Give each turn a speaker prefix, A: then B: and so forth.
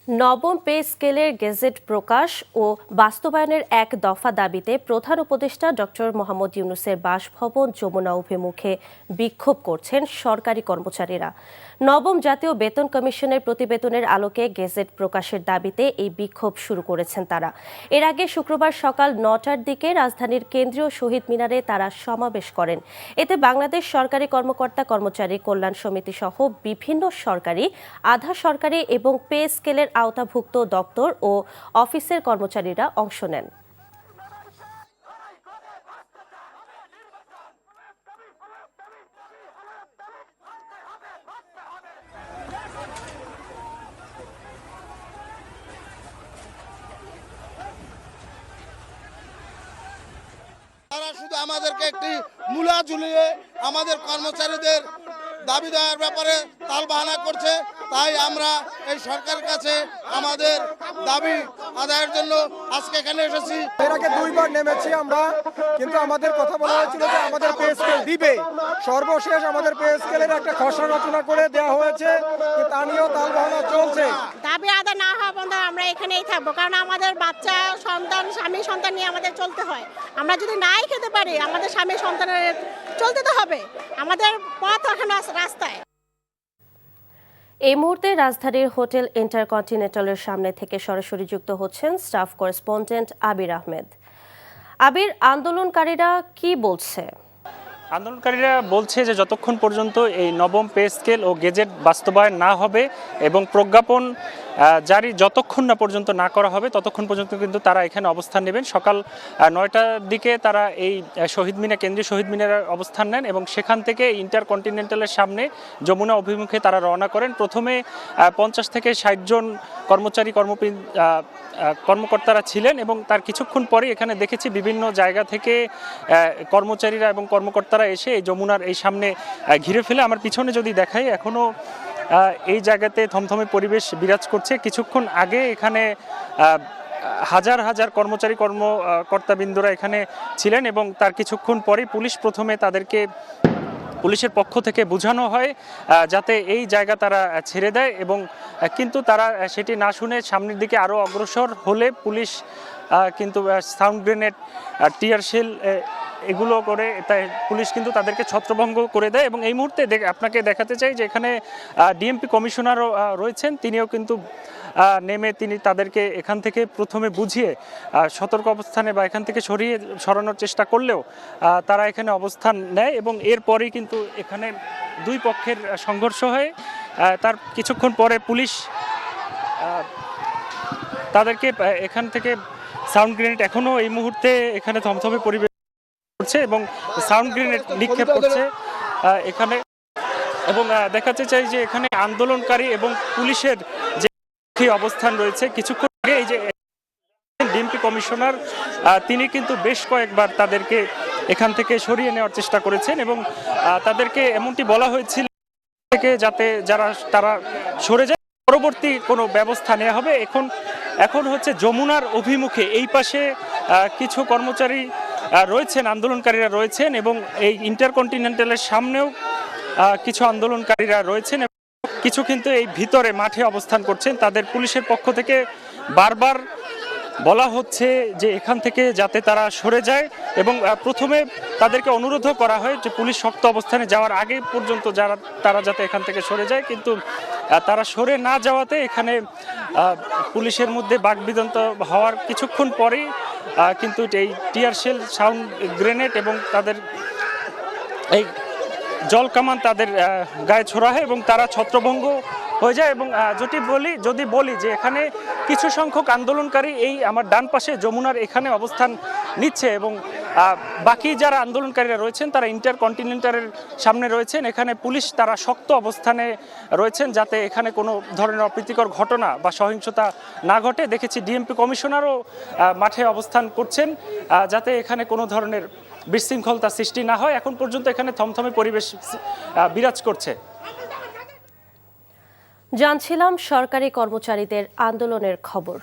A: নবম পে স্কেলের গেজেট প্রকাশ ও বাস্তবায়নের এক দফা দাবিতে প্রধান উপদেষ্টা ডক্টর মোহাম্মদ ইউনূসের বাসভবন যমুনা অভিমুখে বিক্ষোভ করছেন সরকারি কর্মচারীরা। নবম জাতীয় বেতন কমিশনের প্রতিবেদনের আলোকে গেজেট প্রকাশের দাবিতে এই বিক্ষোভ শুরু করেছেন তারা। এর আগে শুক্রবার সকাল ৯টার দিকে রাজধানীর কেন্দ্রীয় শহীদ মিনারে তারা সমাবেশ করেন। এতে বাংলাদেশ সরকারি কর্মকর্তা কর্মচারী কল্যাণ সমিতি সহ বিভিন্ন সরকারি, আধা সরকারি এবং পে স্কেলের আওতাভুক্ত দপ্তর ও অফিসের কর্মচারীরা অংশ নেন।
B: তারা শুধু আমাদেরকে একটি মূলা ঝুলিয়ে আমাদের কর্মচারীদের দাবি দেওয়ার ব্যাপারে তালবাহানা করছে। তাই আমরা এই সরকারের কাছে আমাদের দাবি আদায়ের জন্য আজকে এখানে এসেছি।
C: এর আগে দুইবার নেমেছি আমরা, কিন্তু আমাদের কথা বলা হয়েছিল যে আমাদের পে স্কেল দিবে। সর্বশেষ আমাদের পে স্কেলের একটা খসড়া রচনা করে দেওয়া হয়েছে, তা নিয়েও তালবাহানা চলছে।
D: দাবি আদায় না হওয়া পর্যন্ত আমরা এখানেই থাকবো, কারণ আমাদের বাচ্চা সন্তান, স্বামী সন্তান নিয়ে আমাদের চলতে হয়। আমরা যদি নাই খেতে পারি, আমাদের স্বামী সন্তানের চলতে তো হবে, আমাদের পথ এখন রাস্তায়।
A: এই মুহূর্তে রাজধানীর হোটেল ইন্টারকন্টিনেন্টালের সামনে থেকে সরাসরি যুক্ত হচ্ছেন স্টাফ করেসপন্ডেন্ট আবির আহমেদ। আবির, আন্দোলনকারীরা কি বলছে?
E: আন্দোলনকারীরা বলছে যে যতক্ষণ পর্যন্ত এই নবম পে স্কেল ও গেজেট বাস্তবায়ন না হবে এবং প্রজ্ঞাপন জারি যতক্ষণ না পর্যন্ত না করা হবে ততক্ষণ পর্যন্ত কিন্তু তারা এখানে অবস্থান নেবেন। সকাল ৯টার দিকে তারা এই কেন্দ্রীয় শহীদ মিনারে অবস্থান নেন এবং সেখান থেকে ইন্টারকন্টিনেন্টালের সামনে যমুনা অভিমুখে তারা রওনা করেন। প্রথমে ৫০ থেকে ৬০ জন কর্মকর্তারা ছিলেন এবং তার কিছুক্ষণ পরে এখানে দেখেছি বিভিন্ন জায়গা থেকে কর্মচারীরা এবং কর্মকর্তারা এসে এই যমুনার এই সামনে ঘিরে ফেলে। আমার পিছনে যদি দেখাই, এখনও এই জায়গাতে থমথমে পরিবেশ বিরাজ করছে। কিছুক্ষণ আগে এখানে হাজার হাজার কর্মকর্তাবৃন্দরা এখানে ছিলেন এবং তার কিছুক্ষণ পরে পুলিশের পক্ষ থেকে বোঝানো হয় যাতে এই জায়গা তারা ছেড়ে দেয়, এবং কিন্তু তারা সেটি না শুনে সামনের দিকে আরও অগ্রসর হলে পুলিশ কিন্তু সাউন্ড গ্রেনেড, টিয়ার শেল এগুলো করে পুলিশ কিন্তু তাদেরকে ছত্রভঙ্গ করে দেয়। এবং এই মুহূর্তে আপনাকে দেখাতে চাই যে এখানে ডিএমপি কমিশনারও রয়েছেন, তিনিও কিন্তু নেমে তিনি তাদেরকে এখান থেকে প্রথমে বুঝিয়ে সতর্ক অবস্থানে বা এখান থেকে সরানোর চেষ্টা করলেও তারা এখানে অবস্থান নেয় এবং এরপরেই কিন্তু এখানে দুই পক্ষের সংঘর্ষ হয়। তার কিছুক্ষণ পরে পুলিশ তাদেরকে এখান থেকে সাউন্ড গ্রেনেড, এখনও এই মুহূর্তে এখানে থমথমে পরিবেশ করছে এবং সাউন্ড গ্রেনেড নিক্ষেপ করছে এখানে। এবং দেখাতে চাই যে এখানে আন্দোলনকারী এবং পুলিশের যে অবস্থান রয়েছে, কিছুক্ষণ আগে এই যে ডিএমপি কমিশনার তিনি কিন্তু বেশ কয়েকবার তাদেরকে এখান থেকে সরিয়ে নেওয়ার চেষ্টা করেছেন এবং তাদেরকে এমনটি বলা হয়েছিল থেকে যাতে তারা সরে যায়, পরবর্তী কোনো ব্যবস্থা নেওয়া হবে। এখন হচ্ছে যমুনার অভিমুখে এই পাশে কিছু কর্মচারী রয়েছেন, আন্দোলনকারীরা রয়েছেন এবং এই ইন্টারকন্টিনেন্টালের সামনেও কিছু আন্দোলনকারীরা রয়েছেন, কিছু কিন্তু এই ভিতরে মাঠে অবস্থান করছেন। তাদের পুলিশের পক্ষ থেকে বারবার বলা হচ্ছে যে এখান থেকে যাতে তারা সরে যায় এবং প্রথমে তাদেরকে অনুরোধও করা হয় যে পুলিশ শক্ত অবস্থানে যাওয়ার আগে পর্যন্ত তারা যাতে এখান থেকে সরে যায়, কিন্তু তারা সরে না যাওয়াতে এখানে পুলিশের মধ্যে বাকবিতণ্ড হওয়ার কিছুক্ষণ পরেই কিন্তু এই টিয়ার শেল, সাউন্ড গ্রেনেড এবং তাদের এই জল কামান তাদের গায়ে ছোড়া হয় এবং তারা ছত্রভঙ্গ হয়ে যায়। এবং যদি বলি যে এখানে কিছু সংখ্যক আন্দোলনকারী এই আমার ডান পাশে যমুনার এখানে অবস্থান নিচ্ছে এবং বাকি যারা আন্দোলনকারীরা রয়েছেন তারা ইন্টারকন্টিনেন্টালের সামনে রয়েছেন। এখানে পুলিশ তারা শক্ত অবস্থানে রয়েছেন যাতে এখানে কোনো ধরনের অপ্রীতিকর ঘটনা বা সহিংসতা না ঘটে। দেখেছি ডিএমপি কমিশনারও মাঠে অবস্থান করছেন যাতে এখানে কোনো ধরনের বিশৃঙ্খলতা সৃষ্টি না হয়। এখন পর্যন্ত এখানে থমথমে পরিবেশ বিরাজ করছে।
A: জানছিলাম সরকারি কর্মচারীদের আন্দোলনের খবর।